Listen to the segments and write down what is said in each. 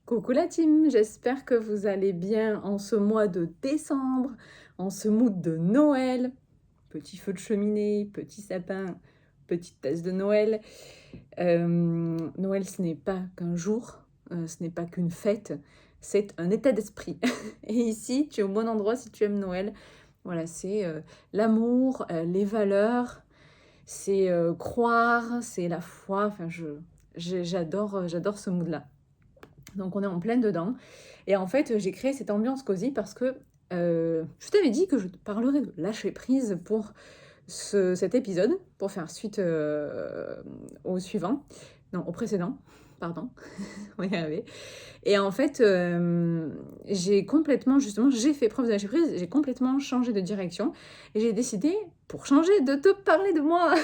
Coucou la team, j'espère que vous allez bien en ce mois de décembre, en ce mood de Noël. Petit feu de cheminée, petit sapin, petite tasse de Noël. Noël, ce n'est pas qu'un jour, ce n'est pas qu'une fête, c'est un état d'esprit. Et ici, tu es au bon endroit si tu aimes Noël. Voilà, c'est l'amour, les valeurs, c'est croire, c'est la foi. Enfin, j'adore ce mood-là. Donc on est en plein dedans. Et en fait, j'ai créé cette ambiance cosy parce que je t'avais dit que je te parlerais de lâcher prise pour cet épisode, pour faire suite au suivant, non, au précédent, pardon, on va y arriver. Et en fait, j'ai fait preuve de lâcher prise, j'ai complètement changé de direction et j'ai décidé, pour changer, de te parler de moi.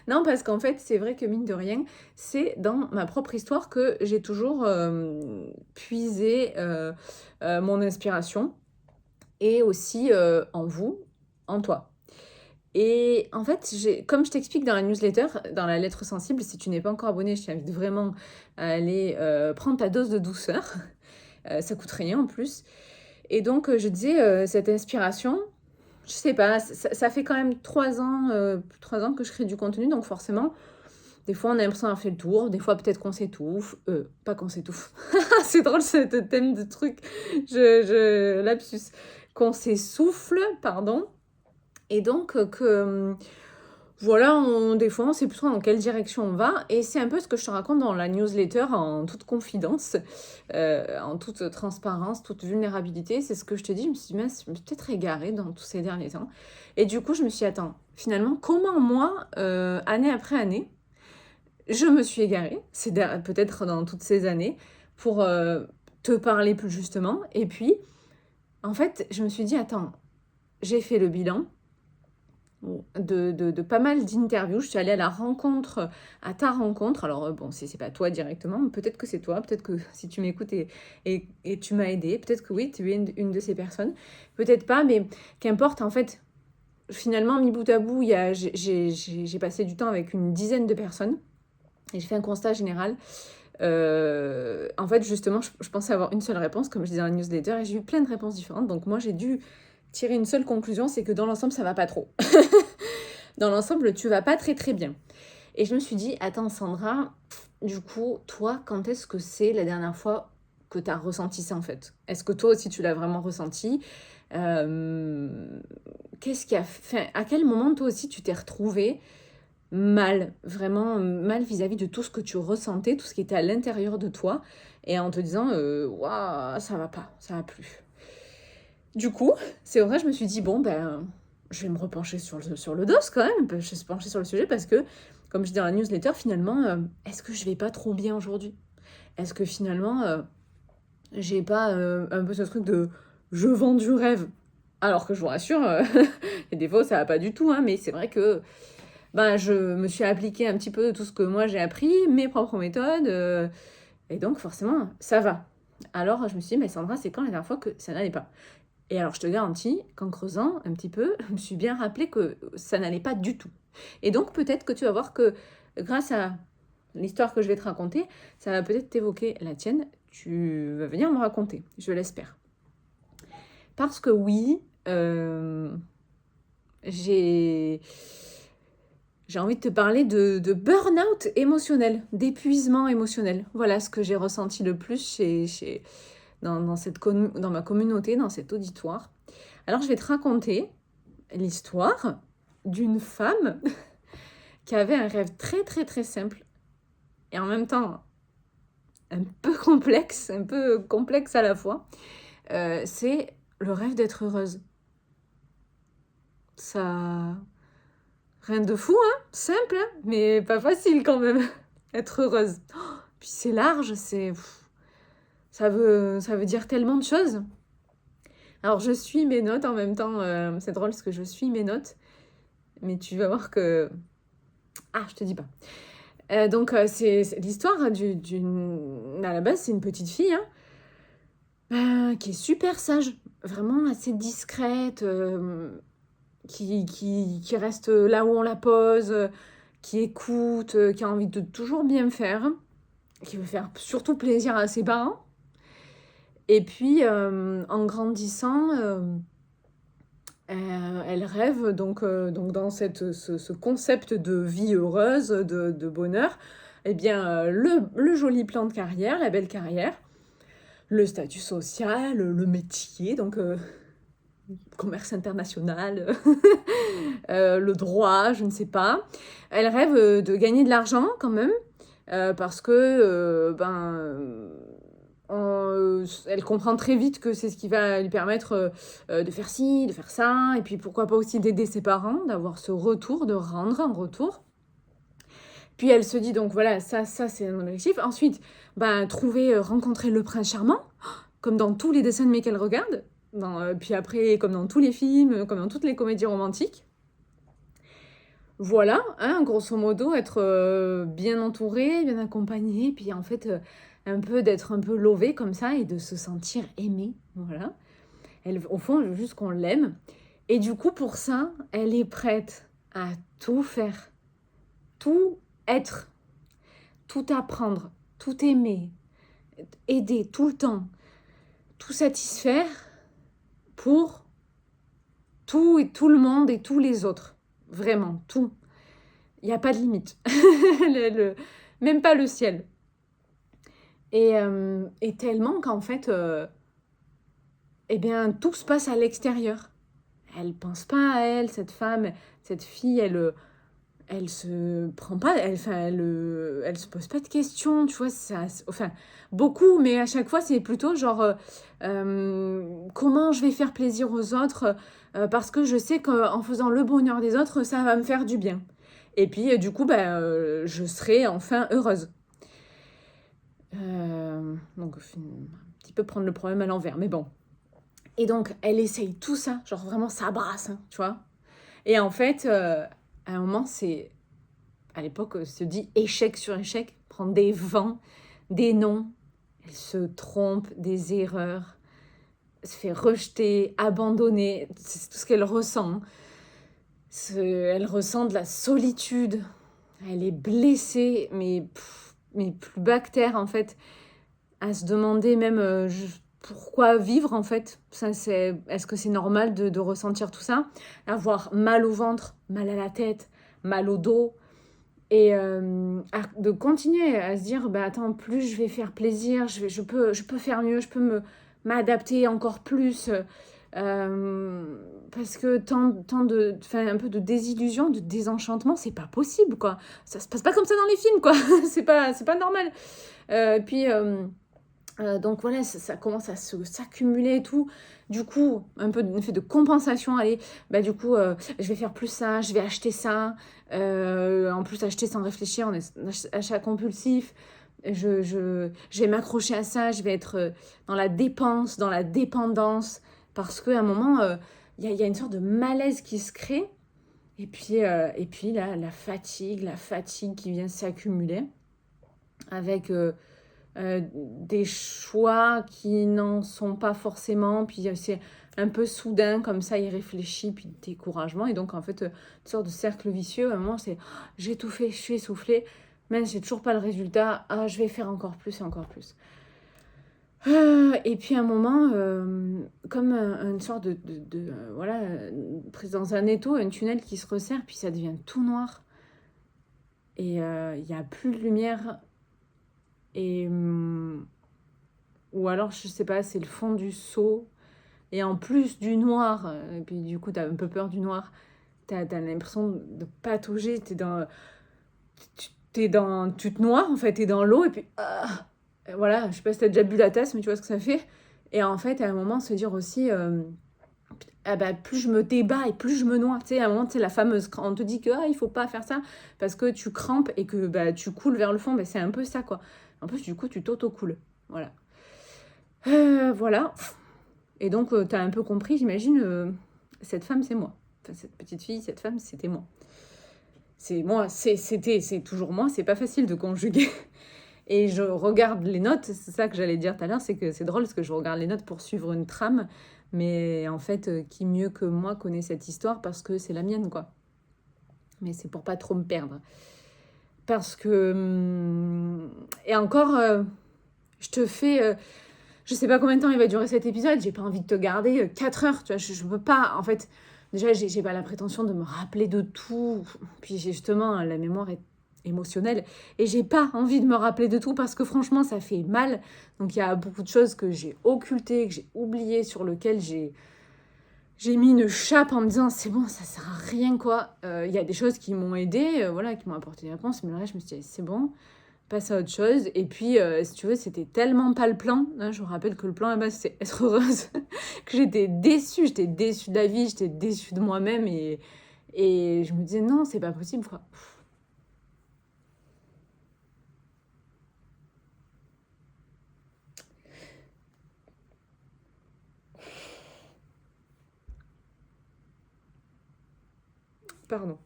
Non, parce qu'en fait, c'est vrai que mine de rien, c'est dans ma propre histoire que j'ai toujours puisé mon inspiration et aussi en vous, en toi. Et en fait, comme je t'explique dans la newsletter, dans la lettre sensible, si tu n'es pas encore abonné, je t'invite vraiment à aller prendre ta dose de douceur. Ça coûte rien en plus. Et donc, je disais, cette inspiration, je sais pas, ça fait quand même 3 ans que je crée du contenu, donc forcément, des fois, on a l'impression d'avoir fait le tour. Des fois, peut-être qu'on s'étouffe. Pas qu'on s'étouffe. C'est drôle, ce thème de truc. Lapsus. Qu'on s'essouffle, pardon. Et donc, voilà, des fois, on sait plus trop dans quelle direction on va. Et c'est un peu ce que je te raconte dans la newsletter en toute confidence, en toute transparence, toute vulnérabilité. C'est ce que je te dis. Je me suis dit, mince, je me suis peut-être égarée dans tous ces derniers temps. Et du coup, je me suis dit, attends, finalement, comment moi, année après année, je me suis égarée, c'est peut-être dans toutes ces années, pour te parler plus justement. Et puis, en fait, je me suis dit, attends, j'ai fait le bilan de pas mal d'interviews. Je suis allée à la rencontre, à ta rencontre. Alors, bon, si c'est pas toi directement, peut-être que c'est toi, peut-être que si tu m'écoutes et tu m'as aidé, peut-être que oui, tu es une de ces personnes. Peut-être pas, mais qu'importe, en fait, finalement, mis bout à bout, j'ai passé du temps avec une dizaine de personnes. Et j'ai fait un constat général. En fait, justement, je pensais avoir une seule réponse, comme je disais dans la newsletter, et j'ai eu plein de réponses différentes. Donc moi, j'ai dû tirer une seule conclusion, c'est que dans l'ensemble, ça va pas trop. Dans l'ensemble, tu vas pas très très bien. Et je me suis dit, attends Sandra, du coup, toi, quand est-ce que c'est la dernière fois que tu as ressenti ça en fait? Est-ce que toi aussi tu l'as vraiment ressenti? Qu'est-ce qui a fait... À quel moment toi aussi tu t'es retrouvée mal, vraiment mal vis-à-vis de tout ce que tu ressentais, tout ce qui était à l'intérieur de toi, et en te disant, waouh, ça va pas, ça va plus. Du coup, c'est vrai, je me suis dit, bon, ben, je vais me repencher sur le dos quand même, je vais se pencher sur le sujet parce que, comme je dis dans la newsletter, finalement, est-ce que je vais pas trop bien aujourd'hui? Est-ce que finalement, j'ai pas un peu ce truc de je vends du rêve? Alors que je vous rassure, et des fois ça va pas du tout, hein, mais c'est vrai que ben, je me suis appliqué un petit peu tout ce que moi j'ai appris, mes propres méthodes, et donc forcément, ça va. Alors je me suis dit, mais Sandra, c'est quand la dernière fois que ça n'allait pas? Et alors je te garantis qu'en creusant un petit peu, je me suis bien rappelé que ça n'allait pas du tout. Et donc peut-être que tu vas voir que grâce à l'histoire que je vais te raconter, ça va peut-être t'évoquer la tienne. Tu vas venir me raconter, je l'espère. Parce que oui, j'ai envie de te parler de burn-out émotionnel, d'épuisement émotionnel. Voilà ce que j'ai ressenti le plus dans ma communauté, dans cet auditoire. Alors, je vais te raconter l'histoire d'une femme qui avait un rêve très, très, très simple et en même temps un peu complexe à la fois. C'est le rêve d'être heureuse. Ça... Rien de fou, hein? Simple, hein, mais pas facile quand même. Être heureuse. Oh, puis c'est large, ça veut dire tellement de choses. Alors je suis mes notes en même temps, c'est drôle parce que je suis mes notes, mais tu vas voir que... Ah, je te dis pas. Donc c'est l'histoire à la base, c'est une petite fille, hein, qui est super sage, vraiment assez discrète, qui reste là où on la pose, qui écoute, qui a envie de toujours bien faire. qui veut faire surtout plaisir à ses parents. Et puis, en grandissant, elle rêve donc dans ce concept de vie heureuse, de bonheur, eh bien, le joli plan de carrière, la belle carrière, le statut social, le métier, donc commerce international, le droit, je ne sais pas. Elle rêve de gagner de l'argent quand même, parce que elle comprend très vite que c'est ce qui va lui permettre de faire ci, de faire ça, et puis pourquoi pas aussi d'aider ses parents, d'avoir ce retour, de rendre un retour. Puis elle se dit donc voilà, ça c'est un objectif. Ensuite, rencontrer le prince charmant, comme dans tous les dessins animés qu'elle regarde. Puis après, comme dans tous les films, comme dans toutes les comédies romantiques. Voilà, hein, grosso modo, être bien entourée, bien accompagnée, puis en fait, d'être un peu lovée comme ça et de se sentir aimée. Voilà. Elle, au fond, elle veut juste qu'on l'aime. Et du coup, pour ça, elle est prête à tout faire, tout être, tout apprendre, tout aimer, aider tout le temps, tout satisfaire pour tout et tout le monde et tous les autres. Vraiment, tout. Il n'y a pas de limite. Même pas le ciel. Et tellement qu'en fait, eh bien, tout se passe à l'extérieur. Elle pense pas à elle, cette femme, cette fille, elle se prend pas, elle se pose pas de questions, tu vois, enfin, beaucoup, mais à chaque fois, c'est plutôt genre, comment je vais faire plaisir aux autres, parce que je sais qu'en faisant le bonheur des autres, ça va me faire du bien. Et puis, du coup, je serai enfin heureuse. Donc, un petit peu prendre le problème à l'envers, mais bon. Et donc, elle essaye tout ça, genre vraiment, ça brasse, hein, tu vois. Et en fait, à un moment, à l'époque, se dit échec sur échec, prendre des vents, des noms. Elle se trompe, des erreurs, se fait rejeter, abandonner. C'est tout ce qu'elle ressent. Elle ressent de la solitude. Elle est blessée, mais plus bactère en fait. À se demander même pourquoi vivre en fait. Est-ce que c'est normal de ressentir tout ça? Avoir mal au ventre, mal à la tête, mal au dos. Et de continuer à se dire, attends, plus je vais faire plaisir, je peux faire mieux, je peux m'adapter encore plus. Parce que un peu de désillusion, de désenchantement, c'est pas possible, quoi. Ça se passe pas comme ça dans les films, quoi. c'est pas normal. Donc voilà, ça commence à s'accumuler et tout. Du coup, un peu d'effet de compensation. Allez, du coup, je vais faire plus ça, je vais acheter ça. En plus, acheter sans réfléchir, on est achat compulsif. Je vais m'accrocher à ça, je vais être dans la dépense, dans la dépendance. Parce qu'à un moment, il y a une sorte de malaise qui se crée. Et puis là, la fatigue qui vient s'accumuler avec des choix qui n'en sont pas forcément, puis c'est un peu soudain, comme ça, il réfléchit, puis découragement, et donc en fait, une sorte de cercle vicieux, à un moment, c'est j'ai tout fait, je suis essoufflée, mais j'ai toujours pas le résultat, je vais faire encore plus et encore plus. Et puis à un moment, comme une sorte voilà, prise dans un étau, un tunnel qui se resserre, puis ça devient tout noir, et il n'y a plus de lumière. Et ou alors, je sais pas, c'est le fond du seau. Et en plus du noir, et puis du coup, t'as un peu peur du noir, t'as l'impression de patauger, tu te noies, en fait, t'es dans l'eau, et puis, voilà, je sais pas si t'as déjà bu la tasse, mais tu vois ce que ça fait. Et en fait, à un moment, se dire aussi, plus je me débats et plus je me noie. Tu sais, à un moment, tu sais, la fameuse, on te dit que il faut pas faire ça parce que tu crampes et que tu coules vers le fond, c'est un peu ça, quoi. En plus, du coup, tu t'auto-coules. Voilà. Voilà. Et donc, tu as un peu compris, j'imagine, cette femme, c'est moi. Enfin, cette petite fille, cette femme, c'était moi. C'est moi, c'est toujours moi, c'est pas facile de conjuguer. Et je regarde les notes, c'est ça que j'allais dire tout à l'heure, c'est que c'est drôle parce que je regarde les notes pour suivre une trame, mais en fait, qui mieux que moi connaît cette histoire parce que c'est la mienne, quoi. Mais c'est pour pas trop me perdre. Parce que... Et encore, je te fais... je sais pas combien de temps il va durer cet épisode, j'ai pas envie de te garder 4 heures, tu vois, je peux pas, en fait, déjà j'ai pas la prétention de me rappeler de tout, puis j'ai justement la mémoire émotionnelle, et j'ai pas envie de me rappeler de tout parce que franchement ça fait mal, donc il y a beaucoup de choses que j'ai occultées, que j'ai oubliées, sur lesquelles j'ai mis une chape en me disant c'est bon, ça sert à rien quoi. Il y a des choses qui m'ont aidé, voilà, qui m'ont apporté des réponses, mais le reste je me suis dit c'est bon, passe à autre chose. Et puis, si tu veux, c'était tellement pas le plan. Hein, je me rappelle que le plan à base, c'est être heureuse. Que j'étais déçue de la vie, j'étais déçue de moi-même. Et je me disais, non, c'est pas possible, quoi. Pardon.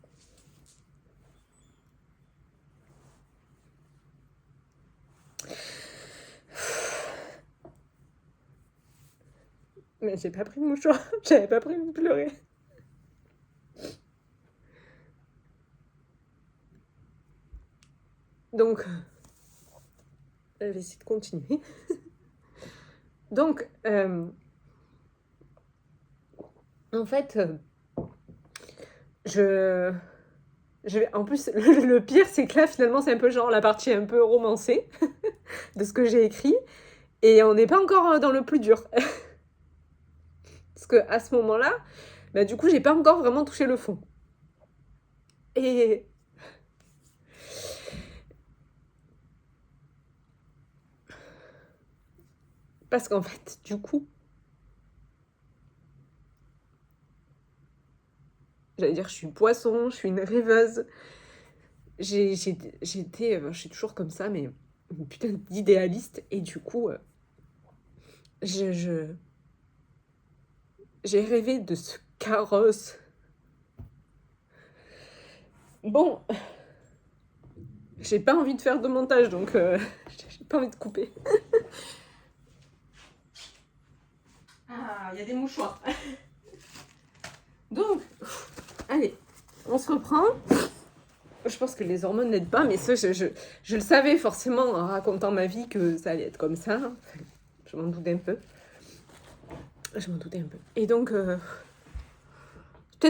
Mais j'ai pas pris de mouchoir. J'avais pas prévu de pleurer. Donc, je vais essayer de continuer. Donc, en fait, en plus, le pire, c'est que là, finalement, c'est un peu genre la partie un peu romancée de ce que j'ai écrit. Et on n'est pas encore dans le plus dur. Parce que à ce moment-là, bah, du coup, j'ai pas encore vraiment touché le fond. Et parce qu'en fait, du coup, j'allais dire, je suis poisson, je suis une rêveuse. Je suis toujours comme ça, mais une putain d'idéaliste. Et du coup, j'ai rêvé de ce carrosse. Bon, j'ai pas envie de faire de montage, donc j'ai pas envie de couper. Ah, il y a des mouchoirs. Donc, allez, on se reprend. Je pense que les hormones n'aident pas, mais ça, je le savais forcément en racontant ma vie que ça allait être comme ça. Je m'en doutais un peu. Et donc, peut-être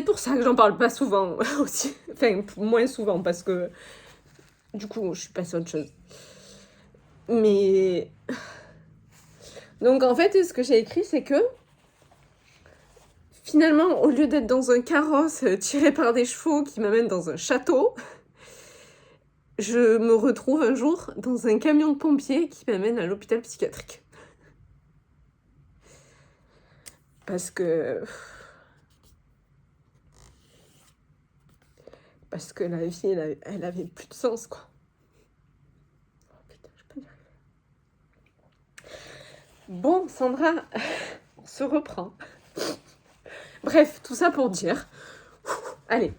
pour ça que j'en parle pas souvent aussi. Enfin, moins souvent, parce que du coup, je suis passée à autre chose. Mais... Donc, en fait, ce que j'ai écrit, c'est que finalement, au lieu d'être dans un carrosse tiré par des chevaux qui m'amène dans un château, je me retrouve un jour dans un camion de pompiers qui m'amène à l'hôpital psychiatrique. Parce que la vie, elle avait plus de sens, quoi. Oh putain, je peux y arriver. Bon, Sandra, on se reprend. Bref, tout ça pour dire... Allez.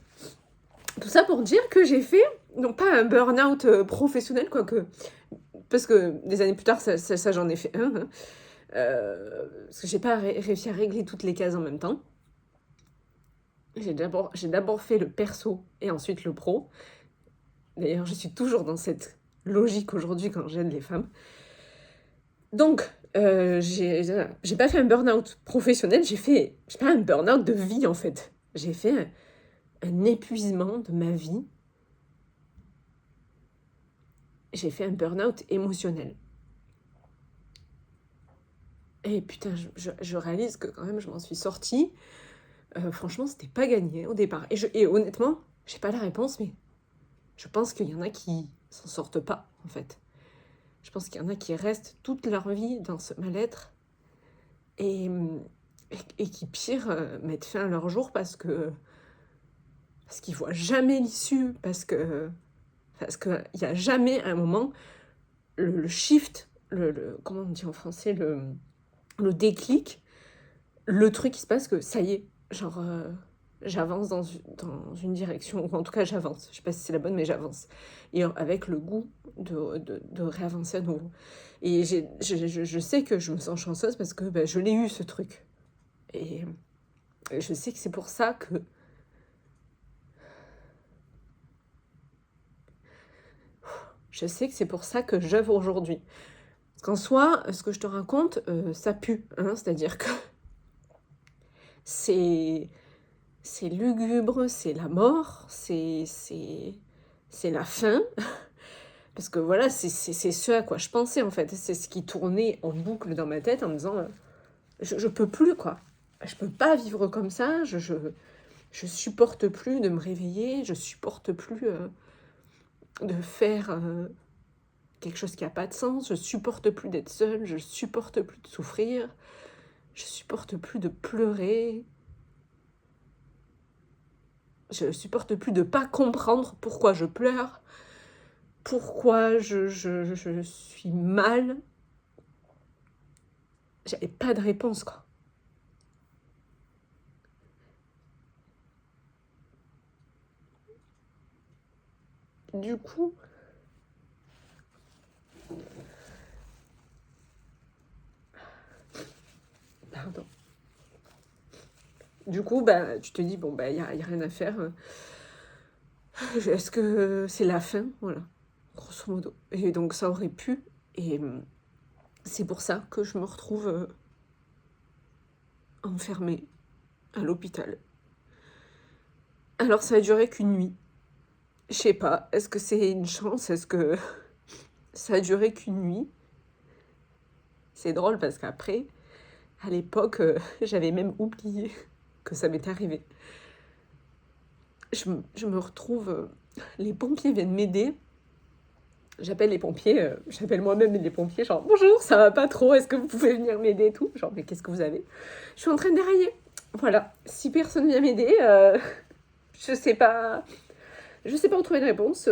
Tout ça pour dire que j'ai fait, non pas un burn-out professionnel, quoique... Parce que des années plus tard, ça j'en ai fait un. Hein. Parce que j'ai pas réussi à régler toutes les cases en même temps. J'ai d'abord fait le perso et ensuite le pro. D'ailleurs, je suis toujours dans cette logique aujourd'hui quand j'aide les femmes. Donc, j'ai pas fait un burn-out professionnel, j'ai pas un burn-out de vie en fait. J'ai fait un épuisement de ma vie. J'ai fait un burn-out émotionnel. Et putain, je réalise que quand même je m'en suis sortie. Franchement, c'était pas gagné au départ. Et honnêtement, j'ai pas la réponse, mais je pense qu'il y en a qui s'en sortent pas, en fait. Je pense qu'il y en a qui restent toute leur vie dans ce mal-être et qui, pire, mettent fin à leur jour parce qu'ils voient jamais l'issue, parce qu'il y a jamais un moment le shift, comment on dit en français, le déclic, le truc qui se passe que ça y est, genre j'avance dans une direction, ou en tout cas j'avance, je sais pas si c'est la bonne, mais j'avance, et avec le goût de réavancer à nouveau. Et je sais que je me sens chanceuse parce que je l'ai eu ce truc, et je sais que c'est pour ça que Je sais que c'est pour ça que j'œuvre aujourd'hui. Parce qu'en soi, ce que je te raconte, ça pue, hein, c'est-à-dire que c'est lugubre, c'est la mort, c'est la fin. Parce que voilà, c'est ce à quoi je pensais en fait. C'est ce qui tournait en boucle dans ma tête en me disant je peux plus quoi. Je peux pas vivre comme ça, je supporte plus de me réveiller, je supporte plus de faire quelque chose qui a pas de sens, je supporte plus d'être seule, je supporte plus de souffrir, je supporte plus de pleurer. Je supporte plus de pas comprendre pourquoi je pleure, pourquoi je suis mal. J'avais pas de réponse, quoi. Du coup, pardon. Du coup, bah, tu te dis, bon, bah, y a rien à faire. Est-ce que c'est la fin? Voilà, grosso modo. Et donc, ça aurait pu. Et c'est pour ça que je me retrouve enfermée à l'hôpital. Alors, ça a duré qu'une nuit. Je sais pas, est-ce que c'est une chance? Est-ce que ça a duré qu'une nuit? C'est drôle parce qu'après, à l'époque, j'avais même oublié que ça m'était arrivé. Je me retrouve... les pompiers viennent m'aider. J'appelle les pompiers, j'appelle moi-même les pompiers, genre « Bonjour, ça va pas trop, est-ce que vous pouvez venir m'aider ?» et tout. Genre « Mais qu'est-ce que vous avez ?» Je suis en train de dérailler. Voilà, si personne vient m'aider, je sais pas où trouver une réponse.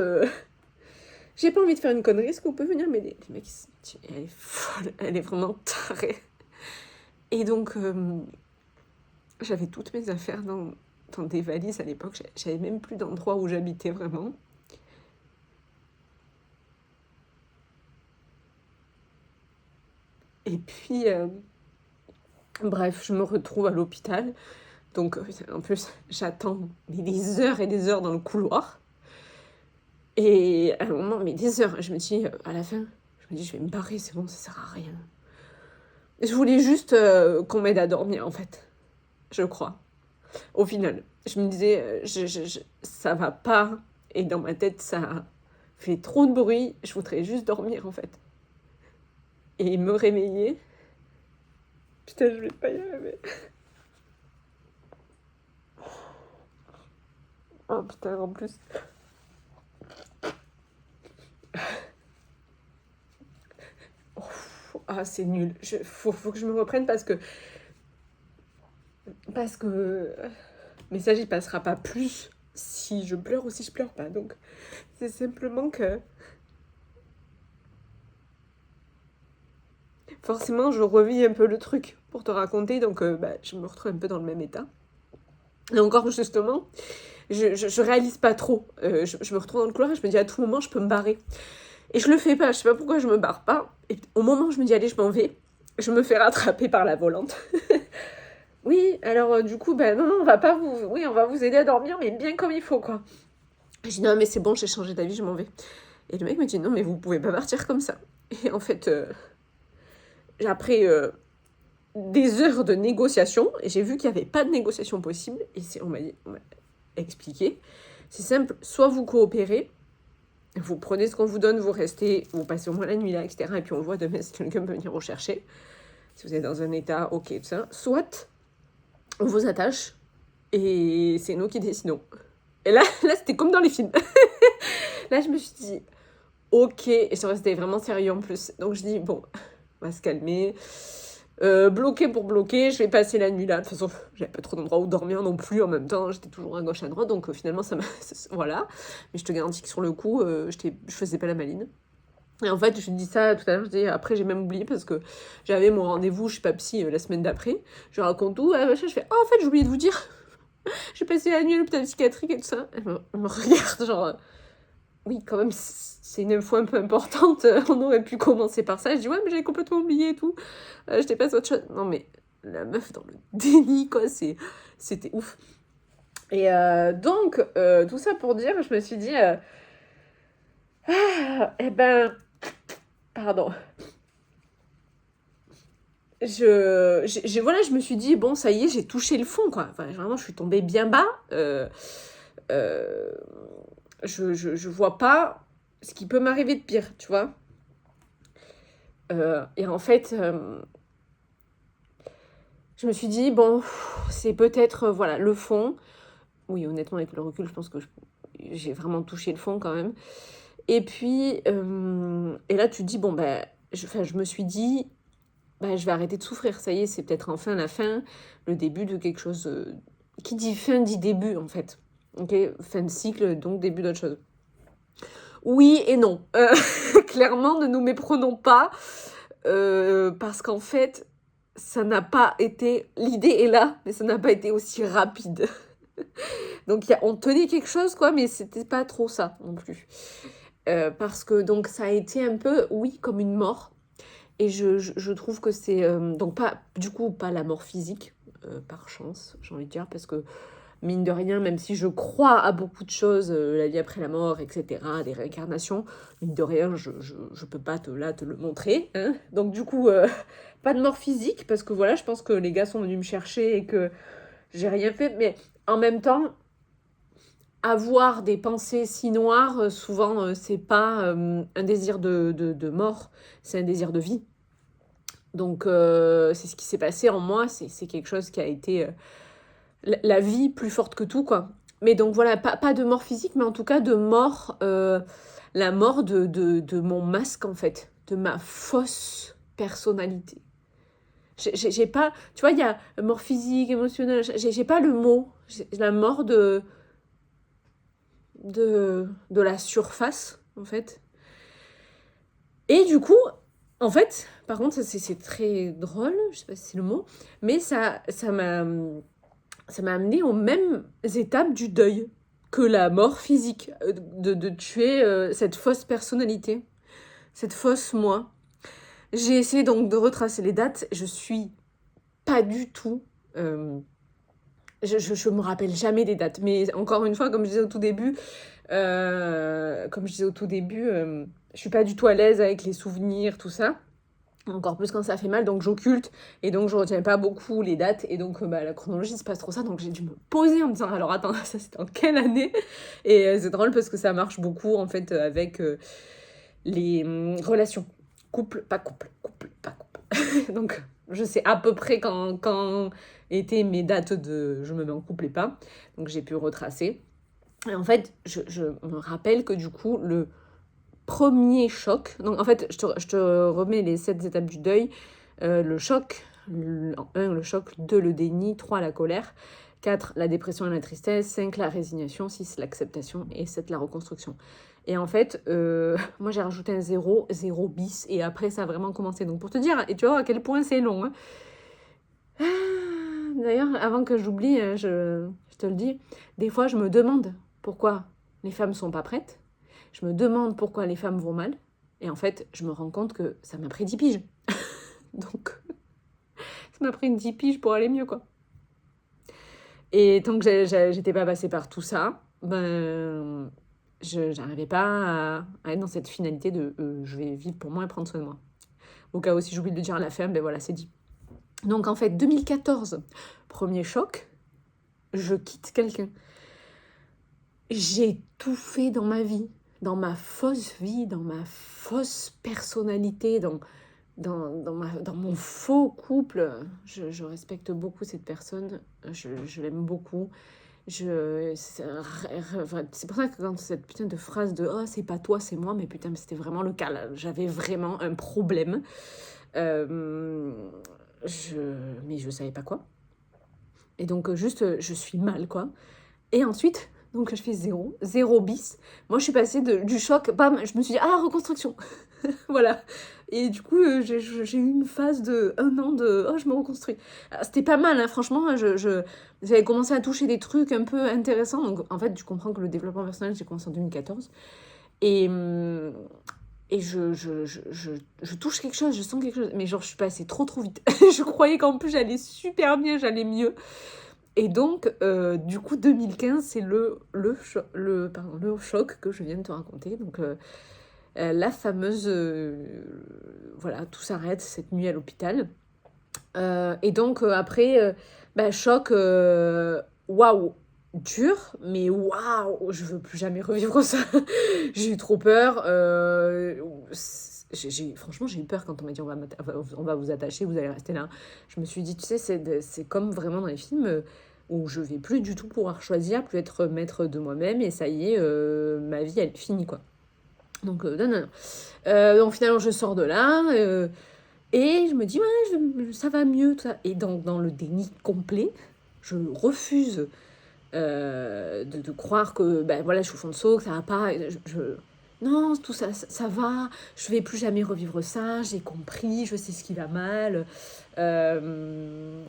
J'ai pas envie de faire une connerie, est-ce que vous pouvez venir m'aider? Les mecs, elle est folle, elle est vraiment tarée. Et donc, j'avais toutes mes affaires dans des valises à l'époque. J'avais même plus d'endroit où j'habitais vraiment. Et puis, bref, je me retrouve à l'hôpital. Donc, en plus, j'attends des heures et des heures dans le couloir. Et à un moment, mais des heures, je me dis, à la fin, je me dis, je vais me barrer, c'est bon, ça sert à rien. Je voulais juste qu'on m'aide à dormir, en fait. Je crois. Au final, je me disais, ça va pas. Et dans ma tête, ça fait trop de bruit. Je voudrais juste dormir, en fait. Et me réveiller. Putain, je vais pas y arriver. Oh putain, en plus. Ah, c'est nul. Faut que je me reprenne parce que... le message, il passera pas plus si je pleure ou si je pleure pas. Donc, c'est simplement que... forcément, je revis un peu le truc pour te raconter. Donc, je me retrouve un peu dans le même état. Et encore, justement, je réalise pas trop. Je me retrouve dans le couloir et je me dis à tout moment, je peux me barrer. Et je le fais pas. Je sais pas pourquoi je me barre pas. Et au moment où je me dis, allez, je m'en vais, je me fais rattraper par la volante. Oui, alors du coup, non, on va pas vous... Oui, on va vous aider à dormir, mais bien comme il faut, quoi. Je dis, non, mais c'est bon, j'ai changé d'avis, je m'en vais. Et le mec me dit, non, mais vous pouvez pas partir comme ça. Et en fait, après des heures de négociation, j'ai vu qu'il n'y avait pas de négociation possible, et on m'a expliqué, c'est simple, soit vous coopérez, vous prenez ce qu'on vous donne, vous restez, vous passez au moins la nuit là, etc. Et puis on voit demain si quelqu'un peut venir vous chercher. Si vous êtes dans un état, ok, tout ça. Soit on vous attache et c'est nous qui décidons. Et là c'était comme dans les films. Là, je me suis dit, ok, et ça restait vraiment sérieux en plus. Donc je dis, bon, on va se calmer. Bloqué pour bloquer, je vais passer la nuit là. De toute façon, j'avais pas trop d'endroits où dormir non plus en même temps. J'étais toujours à gauche, à droite, donc finalement, ça m'a... voilà. Mais je te garantis que sur le coup, je faisais pas la maline. Et en fait, je dis ça tout à l'heure, après j'ai même oublié parce que j'avais mon rendez-vous, je suis pas psy, la semaine d'après. Je raconte tout, machin, je fais, oh en fait j'ai oublié de vous dire, j'ai passé la nuit à l'hôpital psychiatrique et tout ça. Elle me regarde genre, oui quand même c'est une info un peu importante, on aurait pu commencer par ça. Je dis ouais mais j'avais complètement oublié et tout, je t'ai passé autre chose. Non mais la meuf dans le déni quoi, c'était ouf. Et donc tout ça pour dire, je me suis dit... Eh ben, pardon. Voilà, je me suis dit, bon, ça y est, j'ai touché le fond, quoi. Enfin, vraiment, je suis tombée bien bas. Euh, je vois pas ce qui peut m'arriver de pire, tu vois. Et en fait, je me suis dit, bon, c'est peut-être, voilà, le fond. Oui, honnêtement, avec le recul, je pense que j'ai vraiment touché le fond quand même. Et puis, et là, tu te dis, bon, ben, je me suis dit, ben, je vais arrêter de souffrir. Ça y est, c'est peut-être enfin la fin, le début de quelque chose. Qui dit fin dit début, en fait. Ok, fin de cycle, donc début d'autre chose. Oui et non. Clairement, ne nous méprenons pas. Parce qu'en fait, ça n'a pas été. L'idée est là, mais ça n'a pas été aussi rapide. Donc, on tenait quelque chose, quoi, mais c'était pas trop ça non plus. Parce que donc ça a été un peu, oui, comme une mort. Et je trouve que c'est donc pas du coup pas la mort physique, par chance, j'ai envie de dire, parce que mine de rien, même si je crois à beaucoup de choses, la vie après la mort, etc., des réincarnations, mine de rien, je peux pas te le montrer, hein. Donc du coup, pas de mort physique, parce que voilà, je pense que les gars sont venus me chercher et que j'ai rien fait, mais en même temps, avoir des pensées si noires, souvent, c'est pas un désir de mort, c'est un désir de vie. Donc, c'est ce qui s'est passé en moi, c'est quelque chose qui a été la vie plus forte que tout, quoi. Mais donc voilà, pas de mort physique, mais en tout cas de mort, la mort de mon masque, en fait, de ma fausse personnalité. J'ai pas, tu vois, il y a mort physique, émotionnelle, j'ai pas le mot. La mort de la surface, en fait. Et du coup, en fait, par contre, c'est très drôle, je sais pas si c'est le mot, mais ça m'a amené aux mêmes étapes du deuil que la mort physique, de tuer cette fausse personnalité, cette fausse moi. J'ai essayé donc de retracer les dates, je suis pas du tout... je me rappelle jamais des dates, mais encore une fois, comme je disais au tout début, je suis pas du tout à l'aise avec les souvenirs, tout ça. Encore plus quand ça fait mal, donc j'occulte, et donc je retiens pas beaucoup les dates, et donc la chronologie c'est pas trop ça, donc j'ai dû me poser en me disant, alors attends, ça c'est en quelle année? Et c'est drôle parce que ça marche beaucoup en fait avec les relations. Couple, pas couple, couple, pas couple. Donc je sais à peu près quand étaient mes dates de je me mets en couple et pas, donc j'ai pu retracer. Et en fait, je me rappelle que du coup, le premier choc, donc en fait, je te remets les 7 étapes du deuil. Le choc, 1, le choc, 2, le déni, 3, la colère, 4, la dépression et la tristesse, 5, la résignation, 6, l'acceptation et 7, la reconstruction. Et en fait, moi j'ai rajouté un 0 bis, et après ça a vraiment commencé. Donc pour te dire, et tu vois à quel point c'est long, hein. D'ailleurs, avant que j'oublie, je te le dis, des fois je me demande pourquoi les femmes sont pas prêtes. Je me demande pourquoi les femmes vont mal. Et en fait, je me rends compte que ça m'a pris 10 piges. Donc, ça m'a pris 10 piges pour aller mieux, quoi. Et tant que j'étais pas passée par tout ça, ben, j'arrivais pas à être dans cette finalité de je vais vivre pour moi et prendre soin de moi. Au cas où, si j'oublie de le dire à la fin, ben voilà, c'est dit. Donc en fait, 2014, premier choc, je quitte quelqu'un. J'ai tout fait dans ma vie, dans ma fausse vie, dans ma fausse personnalité, dans mon faux couple. Je respecte beaucoup cette personne, je l'aime beaucoup. C'est pour ça que quand cette putain de phrase de oh, c'est pas toi, c'est moi, mais putain, c'était vraiment le cas là. J'avais vraiment un problème. Mais je savais pas quoi. Et donc, juste, je suis mal, quoi. Et ensuite, donc je fais 0 bis. Moi, je suis passée du choc, bam, je me suis dit, ah, reconstruction. Voilà. Et du coup, j'ai eu une phase de 1 an de, oh, je me reconstruis. Alors, c'était pas mal, hein, franchement, j'avais commencé à toucher des trucs un peu intéressants. Donc, en fait, tu comprends que le développement personnel, j'ai commencé en 2014. Et je touche quelque chose, je sens quelque chose. Mais genre, je suis passée trop vite. Je croyais qu'en plus, j'allais super bien, j'allais mieux. Et donc, du coup, 2015, c'est le choc que je viens de te raconter. Donc, la fameuse... voilà, tout s'arrête cette nuit à l'hôpital. Et donc, après, choc, waouh, dur, mais waouh, je veux plus jamais revivre ça. J'ai eu trop peur. Franchement, j'ai eu peur quand on m'a dit on va vous attacher, vous allez rester là. Je me suis dit, tu sais, c'est comme vraiment dans les films où je vais plus du tout pouvoir choisir, plus être maître de moi-même, et ça y est, ma vie, elle est finie, quoi. Donc, non, non, non. Donc, finalement, je sors de là, et je me dis, ouais, ça va mieux, tout ça. Et dans le déni complet, je refuse de croire que voilà, je suis au fond de saut, que ça va pas. Non, tout ça, ça va, je vais plus jamais revivre ça, j'ai compris, je sais ce qui va mal. Euh,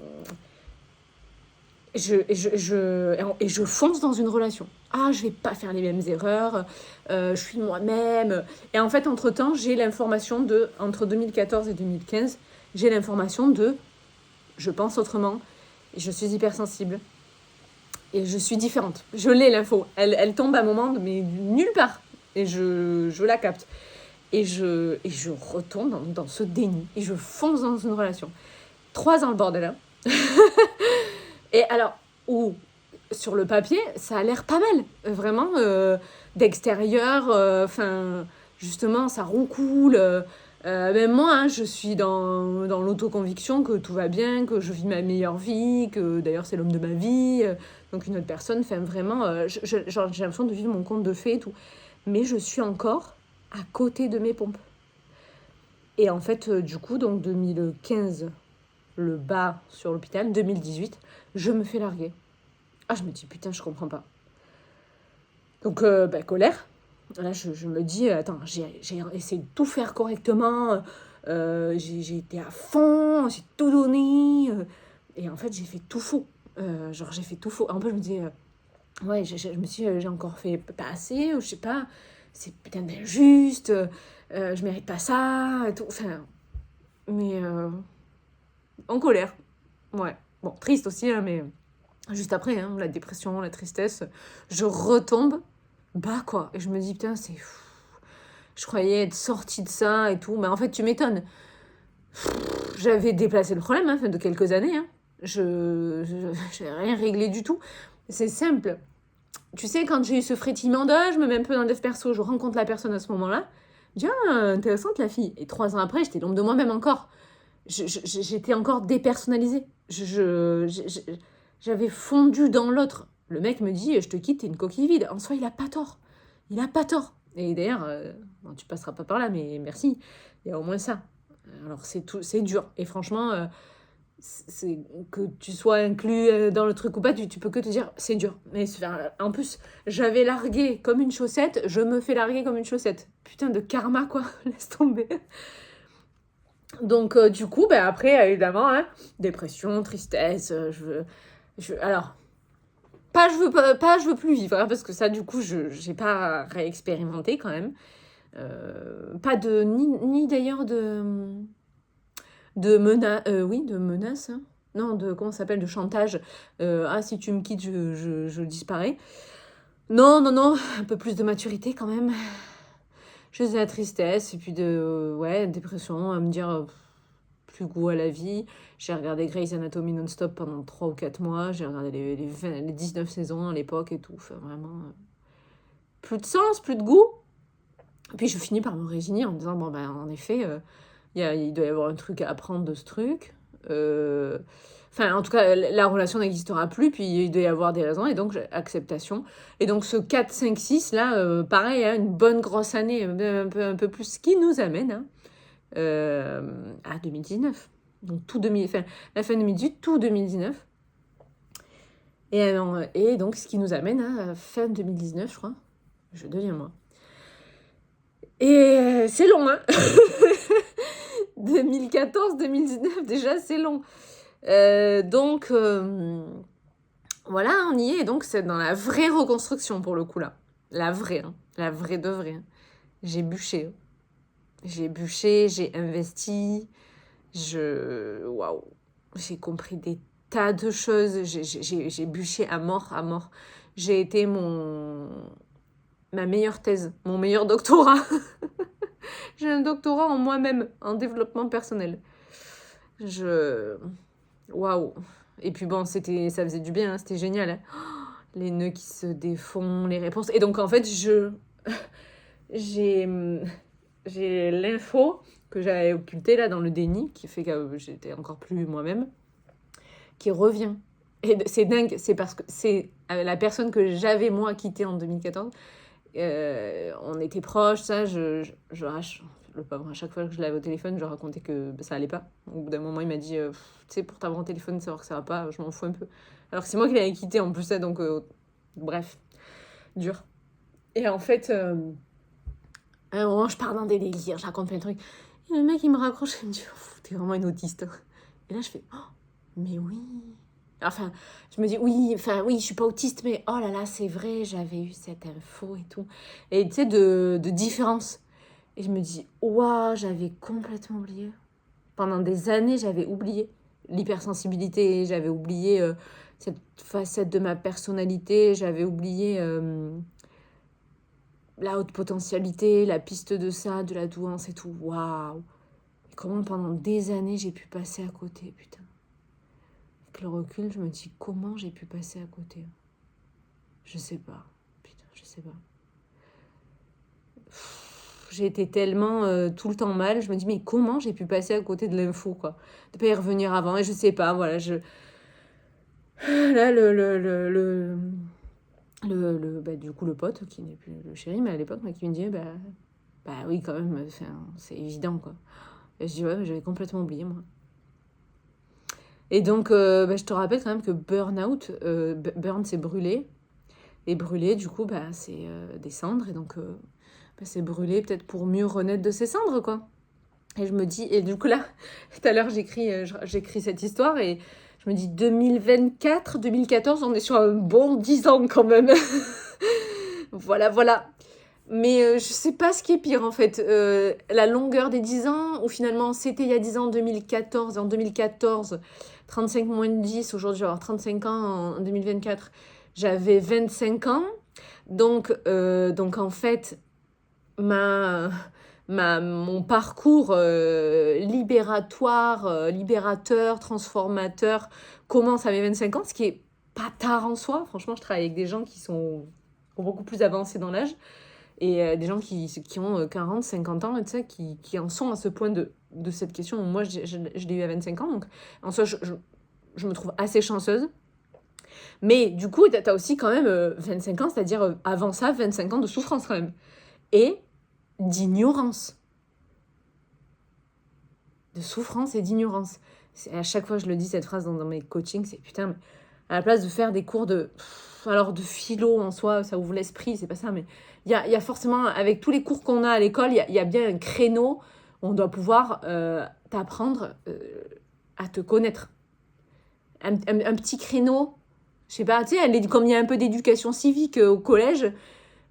et je fonce dans une relation. Ah, je vais pas faire les mêmes erreurs, je suis moi-même. Et en fait, entre-temps, j'ai l'information entre 2014 et 2015, j'ai l'information je pense autrement, je suis hypersensible, et je suis différente. Je l'ai, l'info. Elle tombe à un moment, mais nulle part. Et je la capte. Et je retombe dans ce déni. Et je fonce dans une relation. 3 ans le bordel. Hein. Et alors, sur le papier, ça a l'air pas mal. Vraiment, d'extérieur, justement, ça roncoule. Même moi, hein, je suis dans l'autoconviction que tout va bien, que je vis ma meilleure vie, que d'ailleurs c'est l'homme de ma vie. Donc une autre personne, vraiment, j'ai l'impression de vivre mon conte de fées et tout. Mais je suis encore à côté de mes pompes. Et en fait, du coup, donc 2015, le bas sur l'hôpital, 2018, je me fais larguer. Ah, je me dis, putain, je comprends pas. Donc, colère. Là, je me dis, attends, j'ai essayé de tout faire correctement. J'ai été à fond, j'ai tout donné. Et en fait, j'ai fait tout faux. J'ai fait tout faux. En plus, je me dis, ouais, je me suis dit, j'ai encore fait pas assez, ou je sais pas. C'est putain d'injuste. Je mérite pas ça. Et tout. Enfin, mais en colère. Ouais. Bon, triste aussi, hein, mais juste après, hein, la dépression, la tristesse, je retombe bas, quoi. Et je me dis, putain, c'est fou. Je croyais être sortie de ça et tout. Mais en fait, tu m'étonnes. J'avais déplacé le problème, hein, de quelques années. Hein. J'ai rien réglé du tout. C'est simple. Tu sais, quand j'ai eu ce frétillement je me mets un peu dans le dev perso, je rencontre la personne à ce moment-là. Je dis, ah, intéressante la fille. Et 3 ans après, j'étais l'ombre de moi-même encore. J'étais encore dépersonnalisée. J'avais fondu dans l'autre. Le mec me dit, je te quitte, t'es une coquille vide. En soi, il a pas tort. Il a pas tort. Et d'ailleurs, bon, tu passeras pas par là, mais merci. Il y a au moins ça. Alors, c'est dur. Et franchement, c'est que tu sois inclus dans le truc ou pas, tu peux que te dire, c'est dur. Mais en plus, j'avais largué comme une chaussette, je me fais larguer comme une chaussette. Putain de karma, quoi. Laisse tomber. Donc, du coup, après, évidemment, hein, dépression, tristesse, alors, je veux plus vivre, hein, parce que ça, du coup, je n'ai pas réexpérimenté quand même. Pas de, ni d'ailleurs de menaces, hein. Non, comment ça s'appelle, de chantage. Ah, si tu me quittes, je disparais. Non, non, non, un peu plus de maturité quand même. Juste de la tristesse, et puis dépression, à me dire... plus goût à la vie. J'ai regardé Grey's Anatomy non-stop pendant 3 ou 4 mois. J'ai regardé les 19 saisons à l'époque et tout. Enfin, vraiment, plus de sens, plus de goût. Puis je finis par me résigner en me disant, bon, en effet, il doit y avoir un truc à apprendre de ce truc. En tout cas, la relation n'existera plus, puis il doit y avoir des raisons, et donc acceptation. Et donc ce 4, 5, 6, là, pareil, hein, une bonne grosse année, un peu plus, ce qui nous amène... Hein, à 2019. Donc la fin 2018, tout 2019. Et donc, ce qui nous amène à fin 2019, je crois. Je deviens moi. Et c'est long, hein 2014-2019, déjà, c'est long. Voilà, on y est. Donc, c'est dans la vraie reconstruction, pour le coup, là. La vraie, hein. La vraie de vraie. Hein. J'ai bûché, j'ai investi, waouh, j'ai compris des tas de choses. J'ai bûché à mort, à mort. J'ai été ma meilleure thèse, mon meilleur doctorat. J'ai un doctorat en moi-même, en développement personnel. Waouh. Et puis bon, ça faisait du bien, hein, c'était génial. Hein. Les nœuds qui se défont, les réponses. Et donc en fait, j'ai l'info que j'avais occultée là dans le déni, qui fait que j'étais encore plus moi-même, qui revient. Et c'est dingue, c'est parce que c'est la personne que j'avais moi quittée en 2014. On était proches, ça, le pauvre, à chaque fois que je l'avais au téléphone, je racontais que ça allait pas. Au bout d'un moment, il m'a dit, tu sais, pour t'avoir au téléphone, savoir que ça va pas, je m'en fous un peu. Alors que c'est moi qui l'avais quitté en plus, ça, donc bref, dur. Et en fait, à un moment, je pars dans des délires, je raconte plein de trucs. Et le mec, il me raccroche, il me dit, t'es vraiment une autiste. Et là, je fais, mais oui. Enfin, je me dis, oui, je suis pas autiste, mais oh là là, c'est vrai, j'avais eu cette info et tout. Et tu sais, de différence. Et je me dis, waouh, j'avais complètement oublié. Pendant des années, j'avais oublié l'hypersensibilité, j'avais oublié cette facette de ma personnalité, j'avais oublié la haute potentialité, la piste de ça, de la douance et tout. Waouh! Et comment pendant des années j'ai pu passer à côté, putain. Avec le recul, je me dis, comment j'ai pu passer à côté? Je sais pas. Putain, je sais pas. J'ai été tellement tout le temps mal, je me dis, mais comment j'ai pu passer à côté de l'info, quoi? De pas y revenir avant, et je sais pas, voilà, Là, du coup, le pote, qui n'est plus le chéri, mais à l'époque, qui me dit, bah oui, quand même, c'est évident, quoi. Et je dis, ouais, mais j'avais complètement oublié, moi. Et donc, je te rappelle quand même que burn-out, burn, c'est brûler. Et brûler, du coup, c'est des cendres. Et donc, c'est brûler peut-être pour mieux renaître de ses cendres, quoi. Et je me dis, et du coup, là, tout à l'heure, j'écris cette histoire et je me dis 2024, 2014, on est sur un bon 10 ans quand même. Voilà. Mais je sais pas ce qui est pire en fait. La longueur des 10 ans, ou finalement c'était il y a 10 ans, 2014. En 2014, 35 moins de 10, aujourd'hui je vais avoir 35 ans en 2024. J'avais 25 ans. Donc en fait, mon parcours libérateur, transformateur commence à mes 25 ans, ce qui est pas tard en soi. Franchement, je travaille avec des gens qui ont beaucoup plus avancé dans l'âge et des gens qui ont 40, 50 ans et tu sais, qui en sont à ce point de cette question. Moi, je l'ai eu à 25 ans, donc en soi, je me trouve assez chanceuse. Mais du coup, tu as aussi quand même 25 ans, c'est-à-dire avant ça, 25 ans de souffrance quand même. Et d'ignorance. De souffrance et d'ignorance. À chaque fois que je le dis, cette phrase dans mes coachings, c'est putain, mais à la place de faire des cours de philo en soi, ça ouvre l'esprit, c'est pas ça, mais il y a forcément, avec tous les cours qu'on a à l'école, il y a bien un créneau où on doit pouvoir t'apprendre à te connaître. Un petit créneau, je sais pas, tu sais, comme il y a un peu d'éducation civique au collège,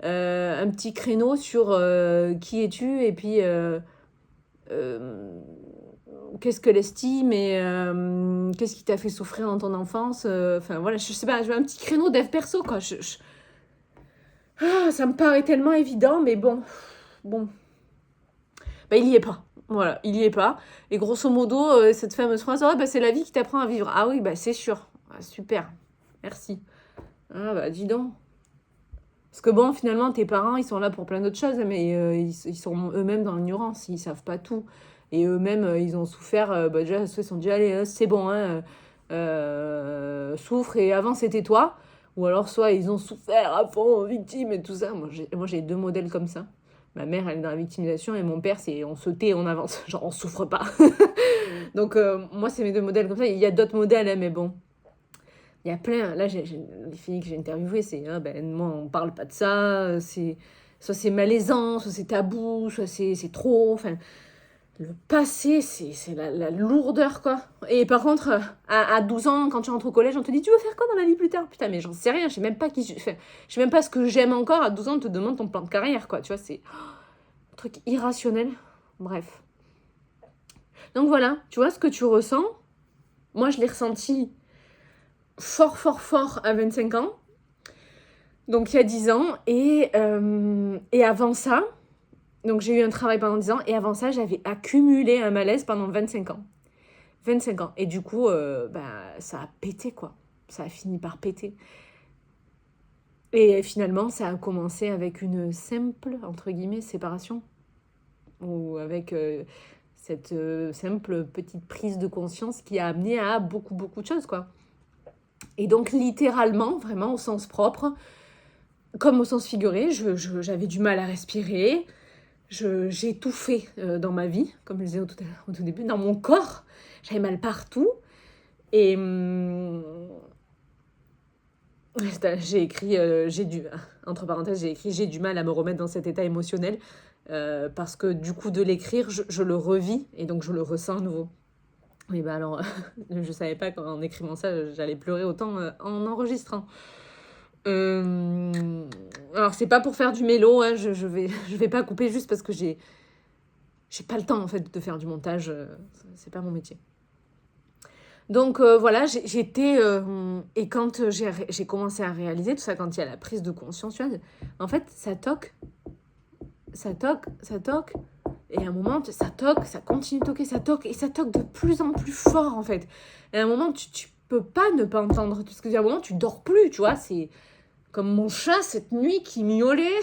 un petit créneau sur qui es-tu et puis qu'est-ce que l'estime et qu'est-ce qui t'a fait souffrir dans ton enfance. Enfin voilà, je sais pas, je veux un petit créneau dev perso quoi. Ça me paraît tellement évident, mais bon. Il y est pas. Voilà, il y est pas. Et grosso modo, cette fameuse phrase, c'est la vie qui t'apprend à vivre. Ah oui, c'est sûr. Ah, super. Merci. Ah dis donc. Parce que bon, finalement, tes parents, ils sont là pour plein d'autres choses, mais ils sont eux-mêmes dans l'ignorance, ils savent pas tout. Et eux-mêmes, ils ont souffert, déjà, soit ils se sont dit, allez, c'est bon, hein, souffre et avant c'était toi. Ou alors, soit ils ont souffert à fond, victime et tout ça. Moi, j'ai 2 modèles comme ça. Ma mère, elle est dans la victimisation et mon père, c'est on se tait, on avance. Genre, on souffre pas. Donc, moi, c'est mes 2 modèles comme ça. Il y a d'autres modèles, hein, mais bon. Il y a plein, là, les filles que j'ai interviewées, c'est, moi, on parle pas de ça, soit c'est malaisant, soit c'est tabou, soit c'est trop, enfin, le passé, c'est la lourdeur, quoi. Et par contre, à 12 ans, quand tu rentres au collège, on te dit, tu veux faire quoi dans la vie plus tard? Putain, mais j'en sais rien, je sais même pas je sais même pas ce que j'aime encore. À 12 ans, on te demande ton plan de carrière, quoi, tu vois, c'est un truc irrationnel. Bref. Donc voilà, tu vois ce que tu ressens. Moi, je l'ai ressenti fort, fort, fort à 25 ans. Donc il y a 10 ans. Et avant ça, donc j'ai eu un travail pendant 10 ans. Et avant ça, j'avais accumulé un malaise pendant 25 ans. 25 ans. Et du coup, ça a pété, quoi. Ça a fini par péter. Et finalement, ça a commencé avec une simple, entre guillemets, séparation. Ou avec cette simple petite prise de conscience qui a amené à beaucoup, beaucoup de choses, quoi. Et donc, littéralement, vraiment au sens propre, comme au sens figuré, j'avais du mal à respirer. J'étouffais dans ma vie, comme je le disais au tout début, dans mon corps. J'avais mal partout. Et j'ai écrit, entre parenthèses, j'ai écrit, j'ai du mal à me remettre dans cet état émotionnel parce que du coup de l'écrire, je le revis et donc je le ressens à nouveau. Mais bah alors, je savais pas qu'en écrivant ça, j'allais pleurer autant en enregistrant. Alors c'est pas pour faire du mélo, hein, je vais pas couper juste parce que j'ai pas le temps en fait de faire du montage, c'est pas mon métier. Donc voilà, j'étais... et quand j'ai commencé à réaliser tout ça, quand il y a la prise de conscience, tu vois, en fait, ça toque. Ça toque, ça toque. Et à un moment, ça toque, ça continue de toquer, ça toque. Et ça toque de plus en plus fort, en fait. Et à un moment, tu peux pas ne pas entendre. Parce qu'à un moment, tu dors plus, tu vois. C'est comme mon chat cette nuit qui miaulait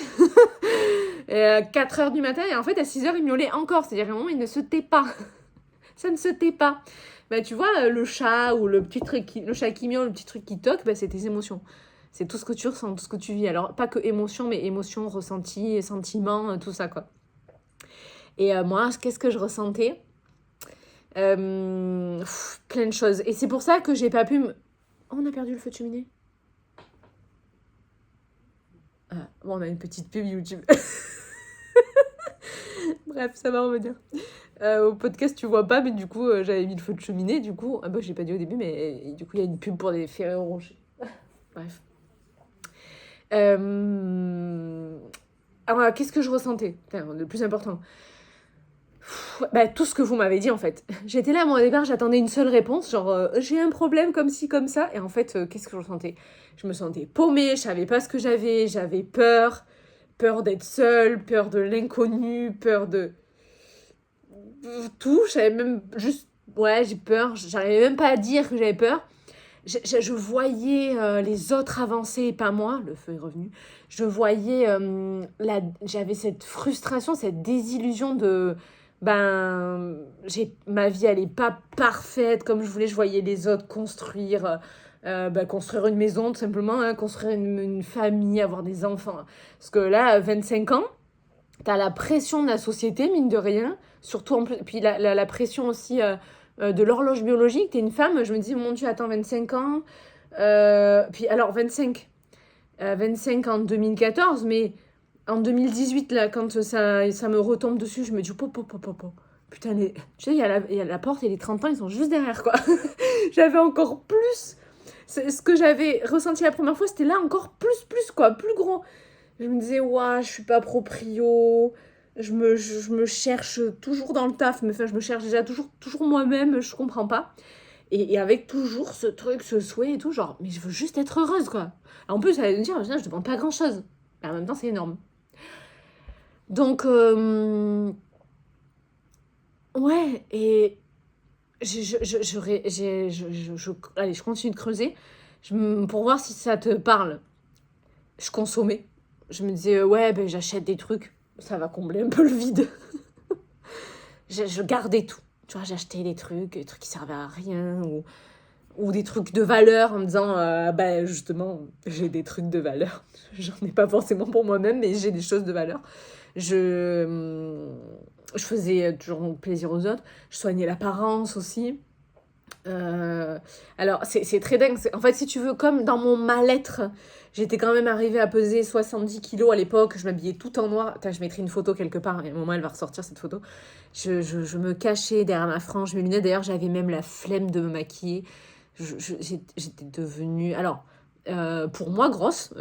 et à 4 heures du matin. Et en fait, à 6 heures, il miaulait encore. C'est-à-dire, à un moment, il ne se tait pas. Ça ne se tait pas. Bah, tu vois, le chat ou le petit truc, le chat qui miaule, le petit truc qui toque, bah, c'est tes émotions. C'est tout ce que tu ressens, tout ce que tu vis. Alors, pas que émotions, mais émotions, ressentis, sentiments, tout ça, quoi. Et moi, qu'est-ce que je ressentais plein de choses. Et c'est pour ça que j'ai pas pu me... Oh, on a perdu le feu de cheminée. Ah, bon, on a une petite pub YouTube. Bref, ça va revenir. Au podcast, tu vois pas, mais du coup, j'avais mis le feu de cheminée. Du coup, j'ai pas dit au début, mais du coup, il y a une pub pour des Ferrero Rocher. Bref. Alors, qu'est-ce que je ressentais? Enfin, le plus important. Tout ce que vous m'avez dit, en fait. J'étais là, moi, au départ, j'attendais une seule réponse, genre, j'ai un problème comme ci, comme ça. Et en fait, qu'est-ce que je ressentais? Je me sentais paumée, je savais pas ce que j'avais peur. Peur d'être seule, peur de l'inconnu, peur de... tout. J'avais même juste... Ouais, j'ai peur. J'arrivais même pas à dire que j'avais peur. Je voyais les autres avancer et pas moi. Le feu est revenu. Je voyais... j'avais cette frustration, cette désillusion de... ma vie, elle est pas parfaite comme je voulais. Je voyais les autres construire... construire une maison, tout simplement. Hein, construire une famille, avoir des enfants. Parce que là, à 25 ans... T'as la pression de la société, mine de rien, surtout en plus, puis la pression aussi de l'horloge biologique. T'es une femme, je me dis, mon Dieu, attends, 25 ans. Puis alors, 25 en 2014, mais en 2018, là, quand ça me retombe dessus, je me dis, pop. Putain, tu sais, il y a la porte et les 30 ans, ils sont juste derrière, quoi. J'avais encore plus. Ce que j'avais ressenti la première fois, c'était là encore plus, quoi, plus gros. Je me disais, ouah, je suis pas proprio. Je me cherche toujours dans le taf, mais enfin, je me cherche déjà toujours moi-même, je comprends pas. Et avec toujours ce truc, ce souhait et tout, genre, mais je veux juste être heureuse, quoi. En plus, ça allait me dire, je demande pas grand-chose. Mais en même temps, c'est énorme. Donc, ouais, et allez, je continue de creuser pour voir si ça te parle. Je consommais. Je me disais, ouais, j'achète des trucs, ça va combler un peu le vide. je gardais tout. Tu vois, j'achetais des trucs qui servaient à rien, ou des trucs de valeur en me disant, justement, j'ai des trucs de valeur. J'en ai pas forcément pour moi-même, mais j'ai des choses de valeur. Je faisais toujours plaisir aux autres. Je soignais l'apparence aussi. Alors, c'est très dingue. En fait, si tu veux, comme dans mon mal-être, j'étais quand même arrivée à peser 70 kilos à l'époque. Je m'habillais tout en noir. Attends, je mettrai une photo quelque part. Et à un moment, elle va ressortir cette photo. Je me cachais derrière ma frange, mes lunettes. D'ailleurs, j'avais même la flemme de me maquiller. J'étais devenue... Alors, pour moi, grosse,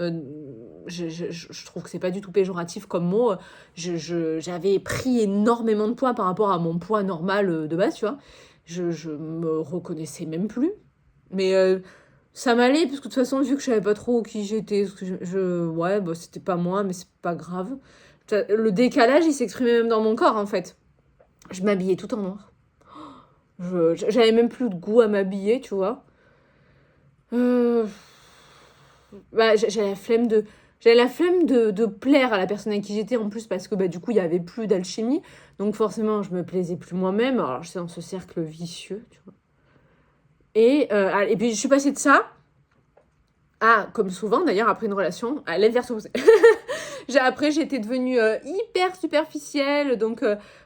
je trouve que c'est pas du tout péjoratif comme mot. J'avais pris énormément de poids par rapport à mon poids normal de base, tu vois. Je me reconnaissais même plus. Mais ça m'allait, parce que de toute façon, vu que je savais pas trop qui j'étais, parce que ouais, bah, c'était pas moi, mais c'est pas grave. Le décalage, il s'exprimait même dans mon corps, en fait. Je m'habillais tout en noir. J'avais même plus de goût à m'habiller, tu vois. Euh, Bah, j'avais la flemme de plaire à la personne avec qui j'étais, en plus, parce que bah, du coup, il y avait plus d'alchimie. Donc forcément, je me plaisais plus moi-même. Alors, j'étais dans ce cercle vicieux, tu vois. Et puis, je suis passée de ça à, comme souvent d'ailleurs, après une relation, à l'inverse opposé. Après, j'étais devenue hyper superficielle, donc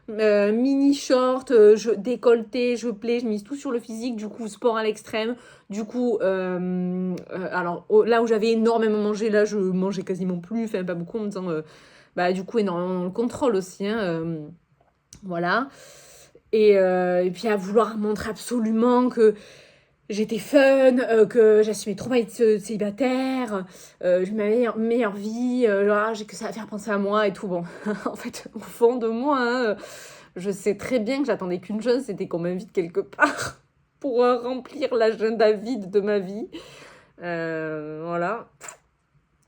mini short, décolleté, je plais, je mise tout sur le physique, du coup sport à l'extrême, du coup, alors là où j'avais énormément mangé, là je mangeais quasiment plus, enfin pas beaucoup, en me disant, bah du coup énormément dans le contrôle aussi, hein, voilà. Et puis à vouloir montrer absolument que j'étais fun, que j'assumais trop ma vie de célibataire, je ma meilleure vie, genre, j'ai que ça à faire penser à moi et tout. Bon, en fait, au fond de moi, hein, je sais très bien que j'attendais qu'une chose, c'était qu'on m'invite quelque part pour remplir l'agenda vide de ma vie. Voilà.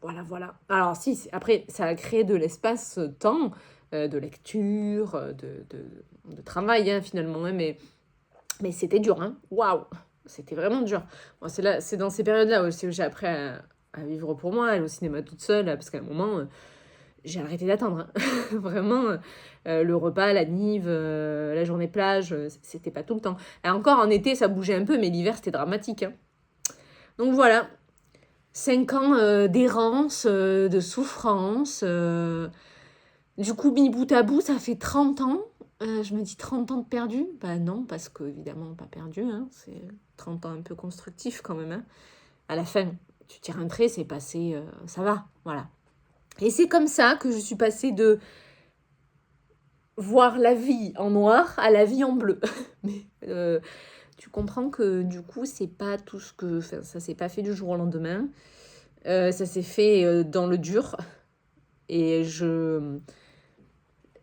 Voilà. Alors si, après, ça a créé de l'espace-temps, de lecture, de travail, hein, finalement, hein, mais c'était dur, hein. Waouh! C'était vraiment dur. Bon, c'est dans ces périodes-là aussi où j'ai appris à vivre pour moi, aller au cinéma toute seule, parce qu'à un moment, j'ai arrêté d'attendre, hein. Vraiment, le repas, la nive, la journée plage, c'était pas tout le temps. Et encore en été, ça bougeait un peu, mais l'hiver, c'était dramatique, hein. Donc voilà, 5 ans d'errance, de souffrance. Du coup, mis bout à bout, ça fait 30 ans. Je me dis 30 ans de perdu. Bah non, parce que évidemment pas perdu, hein. C'est 30 ans un peu constructif quand même, hein. À la fin, tu tires un trait, c'est passé, ça va, voilà. Et c'est comme ça que je suis passée de voir la vie en noir à la vie en bleu. Mais tu comprends que du coup, c'est pas tout ce que... Enfin, ça s'est pas fait du jour au lendemain. Ça s'est fait dans le dur. Et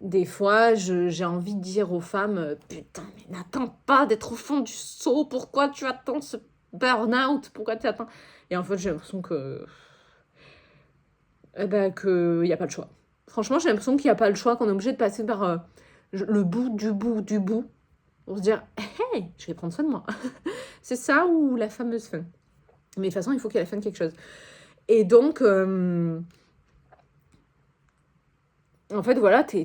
des fois, j'ai envie de dire aux femmes, putain, mais n'attends pas d'être au fond du seau, pourquoi tu attends ce burn-out, pourquoi tu attends... Et en fait, j'ai l'impression que... qu'il n'y a pas le choix. Franchement, j'ai l'impression qu'il n'y a pas le choix, qu'on est obligé de passer par le bout du bout du bout, pour se dire, hey, je vais prendre soin de moi. C'est ça ou la fameuse fin. Mais de toute façon, il faut qu'il y ait la fin de quelque chose. Et donc... En fait, voilà, t'es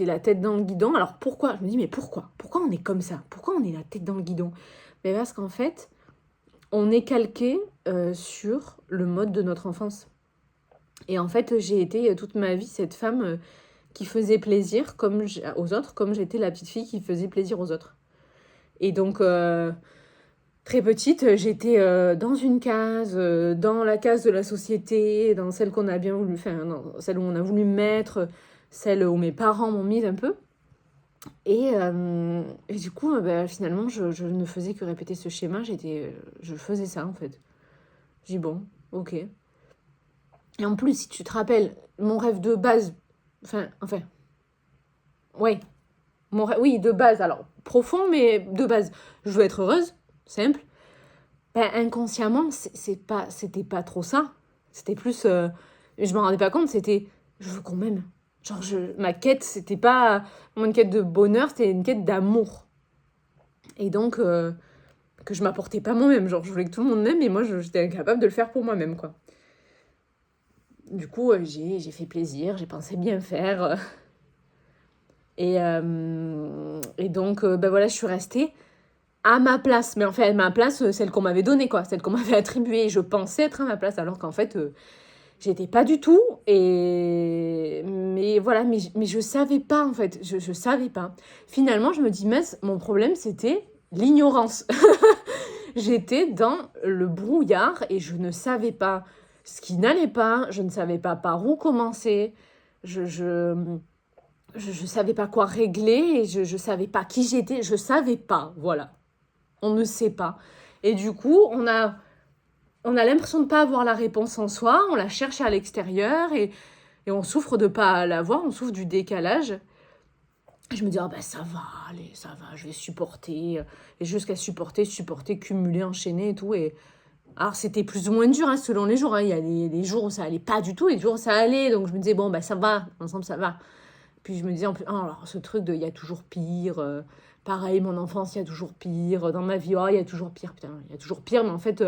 la tête dans le guidon. Alors pourquoi? Je me dis, mais pourquoi? Pourquoi on est comme ça? Pourquoi on est la tête dans le guidon? Mais parce qu'en fait, on est calqué sur le mode de notre enfance. Et en fait, j'ai été toute ma vie cette femme qui faisait plaisir aux autres, comme j'étais la petite fille qui faisait plaisir aux autres. Et donc, très petite, j'étais dans une case, dans la case de la société, dans celle qu'on a bien voulu, enfin, dans celle où on a voulu me mettre, celle où mes parents m'ont mise un peu. Et du coup, finalement, je ne faisais que répéter ce schéma. Je faisais ça, en fait. J'ai dit, bon, ok. Et en plus, si tu te rappelles, mon rêve de base... Enfin, ouais. Oui, de base. Alors, profond, mais de base. Je veux être heureuse, simple. Ben, inconsciemment, c'était pas trop ça. C'était plus... je m'en rendais pas compte, c'était... Je veux qu'on m'aime. Genre, ma quête, c'était pas une quête de bonheur, c'était une quête d'amour. Et donc, que je m'apportais pas moi-même. Genre, je voulais que tout le monde m'aime, et moi, j'étais incapable de le faire pour moi-même, quoi. Du coup, j'ai fait plaisir, j'ai pensé bien faire. Et donc, voilà, je suis restée à ma place. Mais en fait, ma place, celle qu'on m'avait donnée, quoi. Celle qu'on m'avait attribuée. Je pensais être à ma place, alors qu'en fait... j'étais pas du tout, mais voilà, mais je savais pas en fait, je savais pas. Finalement, je me dis, mince, mon problème c'était l'ignorance. J'étais dans le brouillard et je ne savais pas ce qui n'allait pas, je ne savais pas par où commencer, je savais pas quoi régler et je savais pas qui j'étais, je savais pas, voilà. On ne sait pas. Et du coup, on a l'impression de ne pas avoir la réponse en soi, on la cherche à l'extérieur et on souffre de ne pas l'avoir, on souffre du décalage. Je me dis, ah ben ça va, allez, ça va, je vais supporter. Et jusqu'à supporter, cumuler, enchaîner et tout. Et Alors, c'était plus ou moins dur, hein, selon les jours. Hein. Il y a des jours où ça allait pas du tout et des jours où ça allait. Donc, je me disais, bon, bah, ça va, ensemble, ça va. Puis, je me disais, en plus, oh, alors, ce truc de il y a toujours pire. Pareil, mon enfance, il y a toujours pire. Dans ma vie, oh, il y a toujours pire. Putain, il y a toujours pire, mais en fait,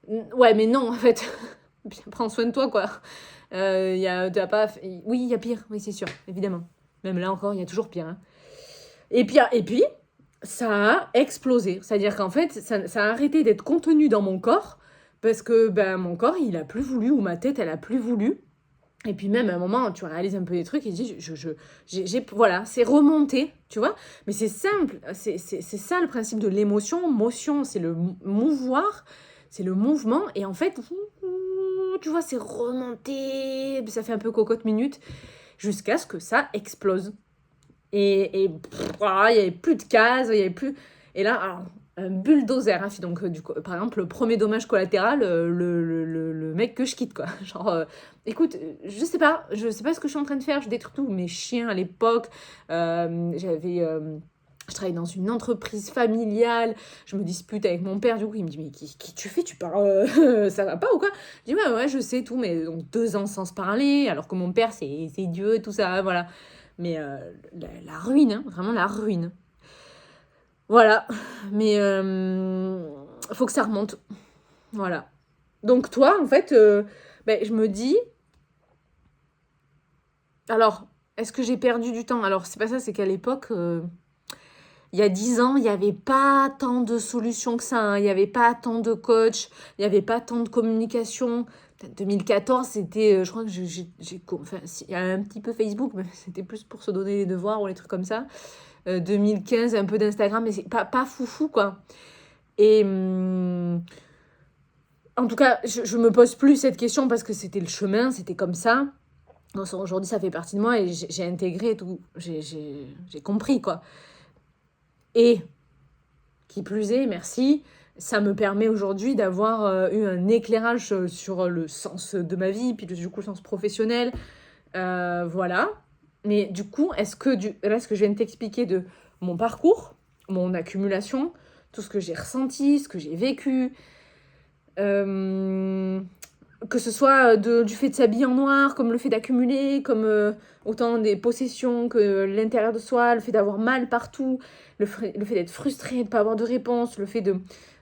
ouais, mais non, en fait. Bien, prends soin de toi, quoi. T'as pas... Oui, il y a pire, oui, c'est sûr, évidemment. Même là encore, il y a toujours pire. Hein. Et puis, ça a explosé. C'est-à-dire qu'en fait, ça a arrêté d'être contenu dans mon corps parce que ben, mon corps, il a plus voulu, ou ma tête, elle a plus voulu. Et puis même à un moment, tu réalises un peu des trucs et tu dis, voilà, c'est remonté, tu vois. Mais c'est simple, c'est ça le principe de l'émotion. Motion, c'est le mouvoir, c'est le mouvement. Et en fait, tu vois, c'est remonté, ça fait un peu cocotte minute, jusqu'à ce que ça explose. Et voilà, il n'y avait plus de cases, il n'y avait plus... Et là, alors, un bulldozer, hein, donc du coup, par exemple, le premier dommage collatéral, le mec que je quitte, quoi. Genre, écoute, je sais pas ce que je suis en train de faire, je détruis tout, mes chiens à l'époque, je travaillais dans une entreprise familiale, je me dispute avec mon père, du coup, il me dit, mais qui tu fais, tu parles, ça va pas ou quoi? Je dis, ouais, je sais tout, mais donc 2 ans sans se parler, alors que mon père, c'est Dieu et tout ça, voilà. Mais la ruine, hein, vraiment la ruine. Voilà, mais faut que ça remonte. Voilà. Donc toi, en fait, je me dis... Alors, est-ce que j'ai perdu du temps? Alors, c'est pas ça, c'est qu'à l'époque, il y a 10 ans, il n'y avait pas tant de solutions que ça. Hein. Il n'y avait pas tant de coachs, il n'y avait pas tant de communication. 2014, c'était, je crois que enfin, il y a un petit peu Facebook, mais c'était plus pour se donner les devoirs ou les trucs comme ça. 2015, un peu d'Instagram, mais c'est pas foufou, quoi. Et en tout cas, je me pose plus cette question parce que c'était le chemin, c'était comme ça. Aujourd'hui, ça fait partie de moi et j'ai intégré tout. J'ai compris, quoi. Et, qui plus est, merci, ça me permet aujourd'hui d'avoir eu un éclairage sur le sens de ma vie, puis du coup, le sens professionnel. Voilà. Mais du coup, là, ce que je viens de t'expliquer de mon parcours, mon accumulation, tout ce que j'ai ressenti, ce que j'ai vécu, que ce soit du fait de s'habiller en noir, comme le fait d'accumuler, comme autant des possessions que l'intérieur de soi, le fait d'avoir mal partout, le fait d'être frustré, de ne pas avoir de réponse, le fait de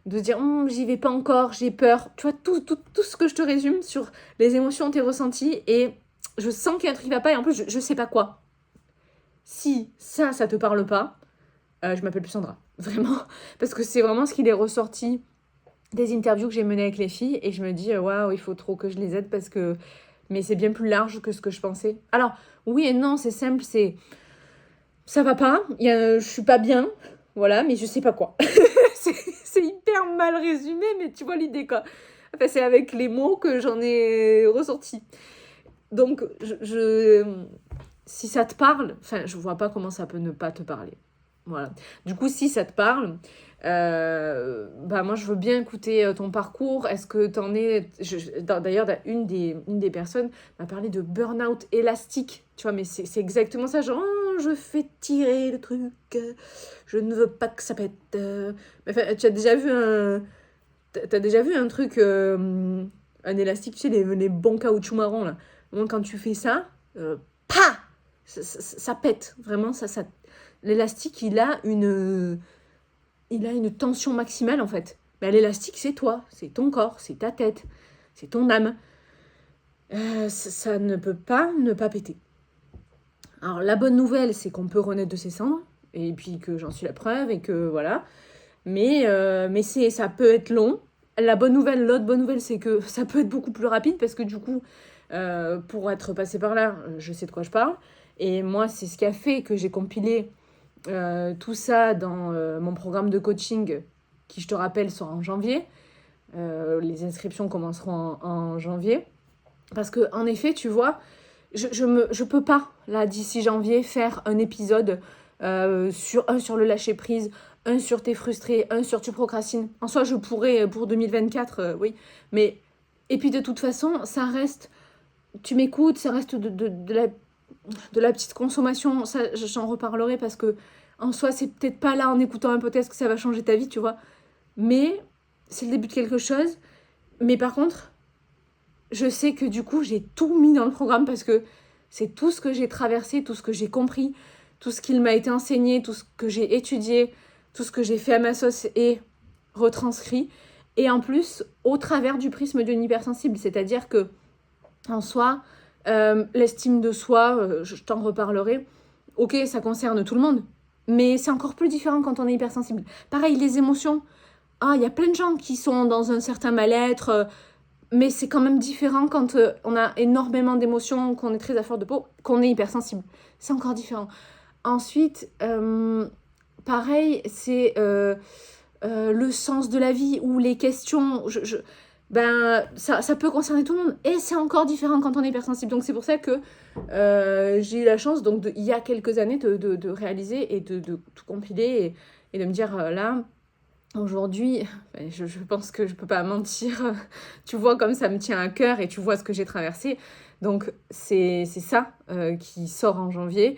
se dire j'y vais pas encore, j'ai peur. Tu vois, tout ce que je te résume sur les émotions, tes ressentis, et je sens qu'il y a un truc qui va pas, et en plus, je sais pas quoi. Si ça te parle pas, je m'appelle plus Sandra. Vraiment. Parce que c'est vraiment ce qu'il est ressorti des interviews que j'ai menées avec les filles, et je me dis, waouh, il faut trop que je les aide parce que... Mais c'est bien plus large que ce que je pensais. Alors, oui et non, c'est simple, ça va pas, je suis pas bien, voilà, mais je sais pas quoi. c'est hyper mal résumé, mais tu vois l'idée, quoi. Enfin, c'est avec les mots que j'en ai ressorti. Donc, si ça te parle, enfin, je vois pas comment ça peut ne pas te parler. Voilà. Du coup, si ça te parle, moi, je veux bien écouter ton parcours. Est-ce que t'en es... D'ailleurs, une des personnes m'a parlé de burn-out élastique. Tu vois, mais c'est exactement ça. Genre, je fais tirer le truc. Je ne veux pas que ça pète. Enfin, tu as déjà vu T'as déjà vu un truc, un élastique, tu sais, les bons caoutchoucs marrons, là. Moi, quand tu fais ça, pa ça pète. Vraiment, l'élastique, il a une tension maximale, en fait. Mais l'élastique, c'est toi, c'est ton corps, c'est ta tête, c'est ton âme. Ça ne peut pas ne pas péter. Alors, la bonne nouvelle, c'est qu'on peut renaître de ses cendres, et puis que j'en suis la preuve, et que voilà. Mais ça peut être long. L'autre bonne nouvelle, c'est que ça peut être beaucoup plus rapide, parce que du coup, pour être passée par là, je sais de quoi je parle. Et moi, c'est ce qui a fait que j'ai compilé tout ça dans mon programme de coaching, qui, je te rappelle, sera en janvier. Les inscriptions commenceront en janvier. Parce que, en effet, tu vois, je peux pas, là, d'ici janvier, faire un épisode sur le lâcher-prise, un sur t'es frustré, un sur tu procrastines. En soi, je pourrais pour 2024, oui. Mais, et puis de toute façon, ça reste... Tu m'écoutes, ça reste de la petite consommation. Ça, j'en reparlerai parce que, en soi, c'est peut-être pas là, en écoutant un podcast, que ça va changer ta vie, tu vois. Mais c'est le début de quelque chose. Mais par contre, je sais que du coup, j'ai tout mis dans le programme parce que c'est tout ce que j'ai traversé, tout ce que j'ai compris, tout ce qu'il m'a été enseigné, tout ce que j'ai étudié, tout ce que j'ai fait à ma sauce et retranscrit. Et en plus, au travers du prisme d'une hypersensible. C'est-à-dire que, en soi, l'estime de soi, je t'en reparlerai, ok, ça concerne tout le monde, mais c'est encore plus différent quand on est hypersensible. Pareil, les émotions. Ah, il y a plein de gens qui sont dans un certain mal-être, mais c'est quand même différent quand on a énormément d'émotions, qu'on est très à fleur de peau, qu'on est hypersensible. C'est encore différent. Ensuite, pareil, c'est le sens de la vie ou les questions. Ben, ça peut concerner tout le monde. Et c'est encore différent quand on est hypersensible. Donc c'est pour ça que j'ai eu la chance, donc il y a quelques années, de réaliser et de tout compiler et de me dire là... Aujourd'hui, je pense que je peux pas mentir. Tu vois comme ça me tient à cœur et tu vois ce que j'ai traversé. Donc c'est ça qui sort en janvier.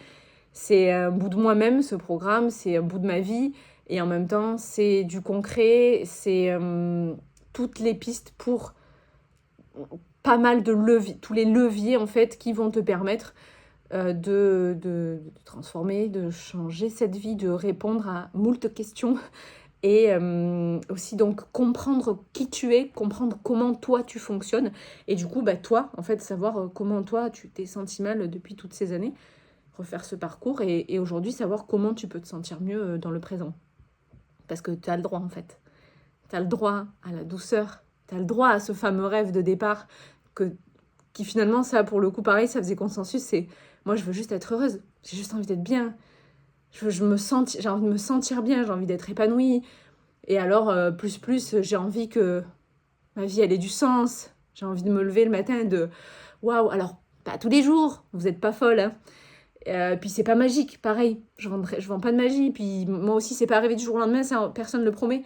C'est un bout de moi-même, ce programme. C'est un bout de ma vie. Et en même temps, c'est du concret. C'est toutes les pistes pour pas mal de leviers. Tous les leviers, en fait, qui vont te permettre de transformer, de changer cette vie, de répondre à moult questions et aussi donc comprendre qui tu es, comprendre comment toi tu fonctionnes et du coup bah toi en fait savoir comment toi tu t'es senti mal depuis toutes ces années, refaire ce parcours et aujourd'hui savoir comment tu peux te sentir mieux dans le présent parce que tu as le droit en fait, tu as le droit à la douceur, tu as le droit à ce fameux rêve de départ qui finalement ça pour le coup pareil ça faisait consensus, c'est moi je veux juste être heureuse, j'ai juste envie d'être bien, j'ai envie de me sentir bien, j'ai envie d'être épanouie. Et alors, j'ai envie que ma vie, elle ait du sens. J'ai envie de me lever le matin et de... Waouh, alors, pas tous les jours, vous n'êtes pas folle, hein. Puis c'est pas magique, pareil. Je vends pas de magie. Puis moi aussi, c'est pas arrivé du jour au lendemain, ça, personne ne le promet.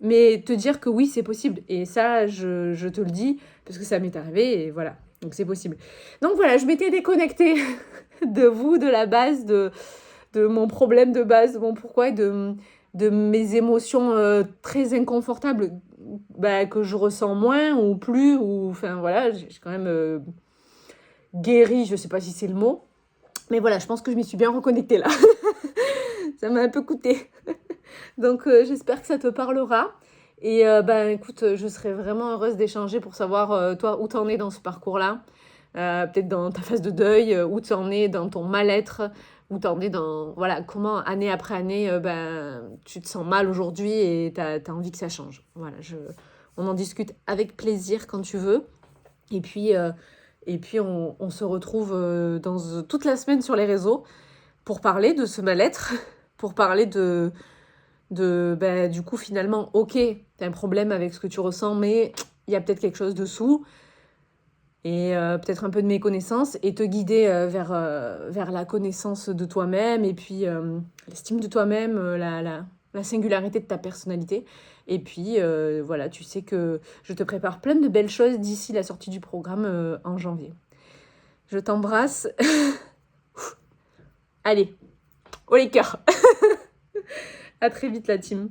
Mais te dire que oui, c'est possible. Et ça, je te le dis, parce que ça m'est arrivé, et voilà. Donc c'est possible. Donc voilà, je m'étais déconnectée de vous, de la base, de mon problème de base, de mon pourquoi et de mes émotions très inconfortables bah, que je ressens moins ou plus. Ou, enfin voilà, j'ai quand même guéri, je sais pas si c'est le mot. Mais voilà, je pense que je m'y suis bien reconnectée là. Ça m'a un peu coûté. Donc j'espère que ça te parlera. Et ben écoute, je serais vraiment heureuse d'échanger pour savoir toi où t'en es dans ce parcours-là. Peut-être dans ta phase de deuil, où tu en es dans ton mal-être, où tu en es dans, voilà, comment année après année, ben, tu te sens mal aujourd'hui et tu as envie que ça change. Voilà, on en discute avec plaisir quand tu veux. Et puis on se retrouve toute la semaine sur les réseaux pour parler de ce mal-être, pour parler ben, du coup, finalement, ok, tu as un problème avec ce que tu ressens, mais il y a peut-être quelque chose dessous et peut-être un peu de méconnaissance et te guider vers la connaissance de toi-même et puis l'estime de toi-même, la singularité de ta personnalité. Et puis voilà, tu sais que je te prépare plein de belles choses d'ici la sortie du programme en janvier. Je t'embrasse. Allez, au les cœurs. À très vite la team.